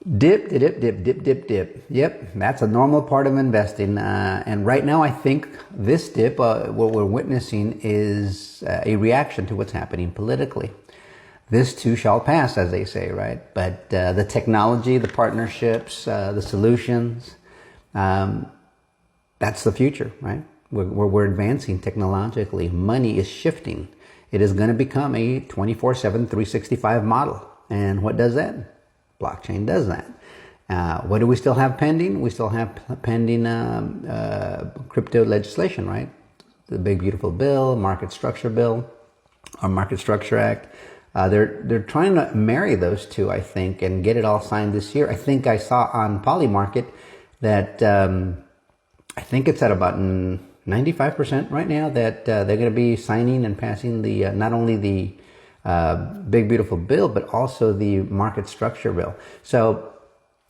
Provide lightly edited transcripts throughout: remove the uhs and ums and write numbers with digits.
Dip, dip, dip, dip, dip, dip. Yep, that's a normal part of investing. And right now, I think this dip, what we're witnessing, is a reaction to what's happening politically. This too shall pass, as they say, right? But the technology, the partnerships, the solutions, that's the future, right? We're advancing technologically. Money is shifting. It is going to become a 24/7, 365 model. And what does that? Blockchain does that. What do we still have pending? We still have pending crypto legislation, right? The big beautiful bill, market structure bill, or market structure act. They're trying to marry those two, I think, and get it all signed this year. I think I saw on Polymarket that I think it's at about 95% right now that they're going to be signing and passing the not only the big beautiful bill, but also the market structure bill. So,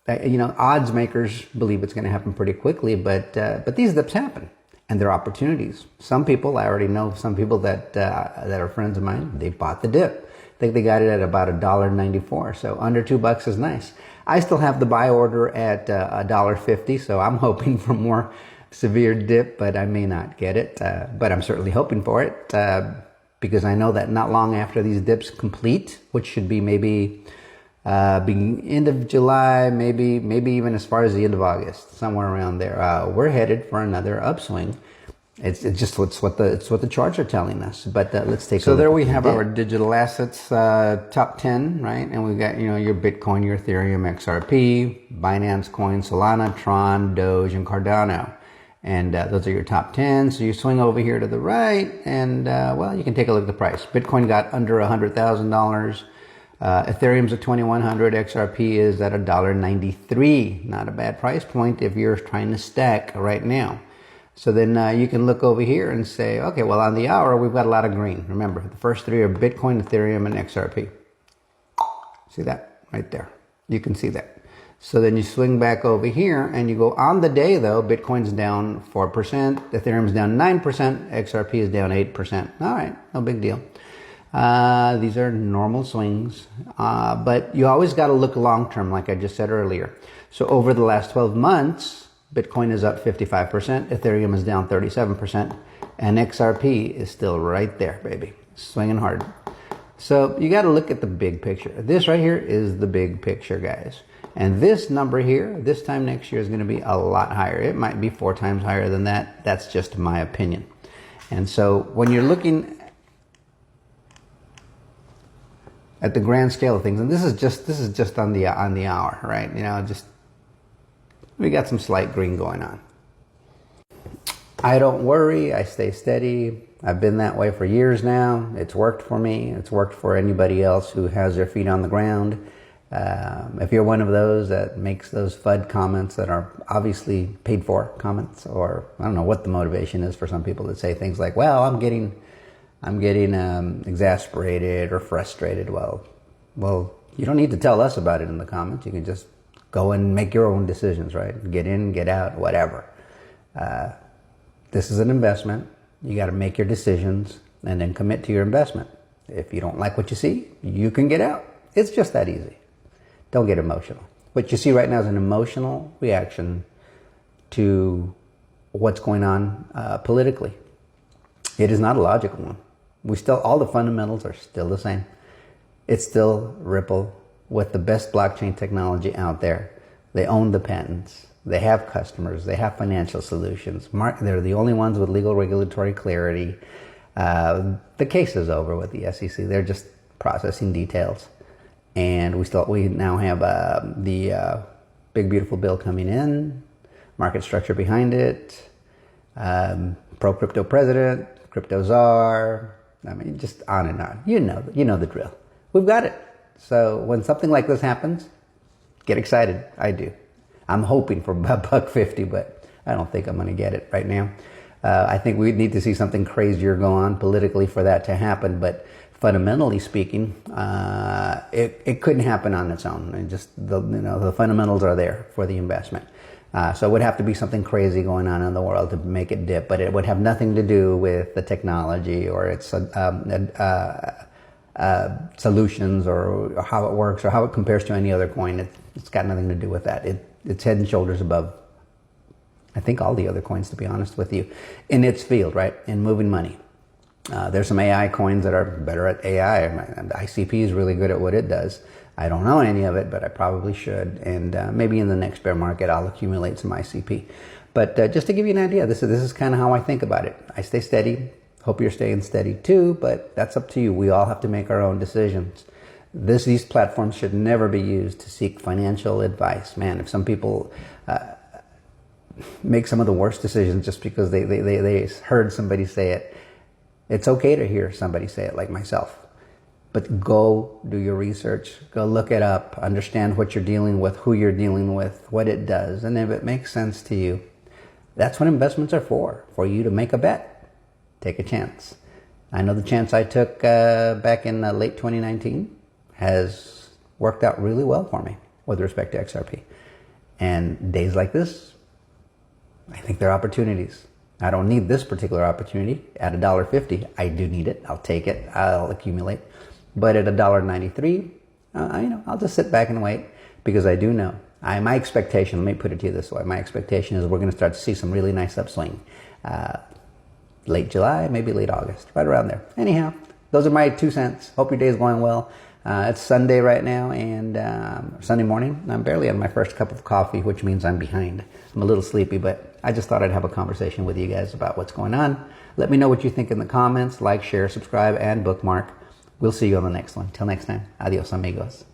odds makers believe it's going to happen pretty quickly, but these dips happen, and they're opportunities. Some people, I already know some people that are friends of mine, they bought the dip. I think they got it at about $1.94, so under $2 is nice. I still have the buy order at $1.50, so I'm hoping for more severe dip, but I may not get it. But I'm certainly hoping for it. Because I know that not long after these dips complete, which should be maybe end of July, maybe even as far as the end of August, somewhere around there, we're headed for another upswing. It's what the charts are telling us. But let's take a look. So there we have our digital assets top 10, right? And we've got your Bitcoin, your Ethereum, XRP, Binance Coin, Solana, Tron, Doge, and Cardano. And those are your top 10. So you swing over here to the right, and you can take a look at the price. Bitcoin got under $100,000. Ethereum's at $2,100. XRP is at $1.93. Not a bad price point if you're trying to stack right now. So then you can look over here and say, okay, well, on the hour, we've got a lot of green. Remember, the first three are Bitcoin, Ethereum, and XRP. See that right there? You can see that. So then you swing back over here and you go on the day, though. Bitcoin's down 4%, Ethereum's down 9%, XRP is down 8%. All right, no big deal. These are normal swings, but you always got to look long term, like I just said earlier. So over the last 12 months, Bitcoin is up 55%, Ethereum is down 37%, and XRP is still right there, baby, swinging hard. So you got to look at the big picture. This right here is the big picture, guys. And this number here, this time next year, is going to be a lot higher. It might be 4 times higher than that. That's just my opinion. And so when you're looking at the grand scale of things, and this is just on the hour, right? We got some slight green going on. I don't worry. I stay steady. I've been that way for years now. It's worked for me. It's worked for anybody else who has their feet on the ground. If you're one of those that makes those FUD comments that are obviously paid for comments, or I don't know what the motivation is for some people that say things like, well, I'm getting exasperated or frustrated. Well, you don't need to tell us about it in the comments. You can just go and make your own decisions, right? Get in, get out, whatever. This is an investment. You got to make your decisions and then commit to your investment. If you don't like what you see, you can get out. It's just that easy. Don't get emotional. What you see right now is an emotional reaction to what's going on politically. It is not a logical one. All the fundamentals are still the same. It's still Ripple with the best blockchain technology out there. They own the patents. They have customers. They have financial solutions. They're the only ones with legal regulatory clarity. The case is over with the SEC. They're just processing details. And we now have the big beautiful bill coming in, market structure behind it, pro crypto president, crypto czar. I mean, just on and on. You know the drill. We've got it. So when something like this happens, get excited. I do. I'm hoping for $1.50, but I don't think I'm going to get it right now. I think we need to see something crazier go on politically for that to happen. But fundamentally speaking, it couldn't happen on its own. And just the fundamentals are there for the investment. So it would have to be something crazy going on in the world to make it dip, but it would have nothing to do with the technology or its solutions or how it works or how it compares to any other coin. It's got nothing to do with that. It's head and shoulders above, I think, all the other coins, to be honest with you, in its field, right? In moving money. There's some AI coins that are better at AI. ICP is really good at what it does. I don't know any of it, but I probably should. And maybe in the next bear market, I'll accumulate some ICP. But just to give you an idea, this is kind of how I think about it. I stay steady. Hope you're staying steady too, but that's up to you. We all have to make our own decisions. These platforms should never be used to seek financial advice. Man, if some people make some of the worst decisions just because they heard somebody say it, it's okay to hear somebody say it, like myself. But go do your research. Go look it up. Understand what you're dealing with, who you're dealing with, what it does. And if it makes sense to you, that's what investments are for you to make a bet. Take a chance. I know the chance I took back in late 2019 has worked out really well for me with respect to XRP. And days like this, I think they're opportunities. I don't need this particular opportunity at $1.50. I do need it. I'll take it. I'll accumulate. But at $1.93, I'll just sit back and wait, because I do know. My expectation, let me put it to you this way, my expectation is we're going to start to see some really nice upswing. Late July, maybe late August, right around there. Anyhow, those are my 2 cents. Hope your day is going well. It's Sunday right now, and Sunday morning. I'm barely on my first cup of coffee, which means I'm behind. I'm a little sleepy, but I just thought I'd have a conversation with you guys about what's going on. Let me know what you think in the comments. Like, share, subscribe, and bookmark. We'll see you on the next one. Till next time, adios amigos.